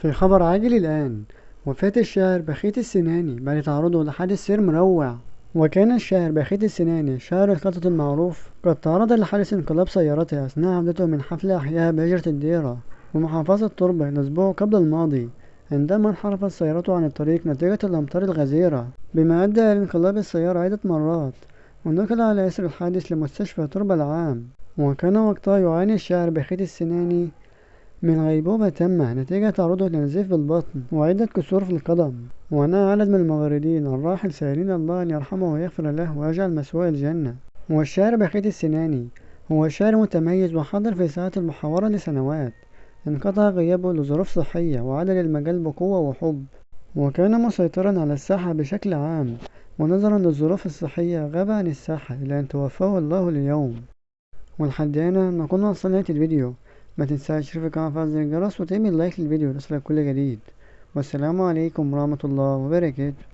في خبر عاجل الآن: وفاة الشاعر بخيت السناني بعد تعرضه لحادث سير مروع. وكان الشاعر بخيت السناني شاعر الخطط المعروف قد تعرض لحادث انقلاب سيارته أثناء عودته من حفل أحياء بهجرة الديرة ومحافظة طربة الأسبوع قبل الماضي، عندما انحرفت سيارته عن الطريق نتيجة الأمطار الغزيرة، بما أدى إلى انقلاب السيارة عدة مرات، ونقل على إثر الحادث لمستشفى طربة العام. وكان وقتها يعاني الشاعر بخيت السناني من غيبوبة تامة نتيجة تعرضه لنزيف بالبطن وعدة كسور في القدم. ونهى عدد من المغردين الراحل سائلين الله أن يرحمه ويغفر له ويجعل مثواه الجنة. والشاعر بخيت السناني هو شاعر متميز وحاضر في ساحة المحاورة لسنوات، انقطع غيابه لظروف صحية وعاد للمجال بقوة وحب، وكان مسيطرا على الساحة بشكل عام، ونظرا للظروف الصحية غاب عن الساحة إلى أن توفاه الله اليوم. ولحد هنا نكون وصلنا لنهاية الفيديو. ما تنساش تشترك في القناة وتفعل زر الجرس وتعمل لايك للفيديو ليصلك كل جديد. والسلام عليكم ورحمة الله وبركاته.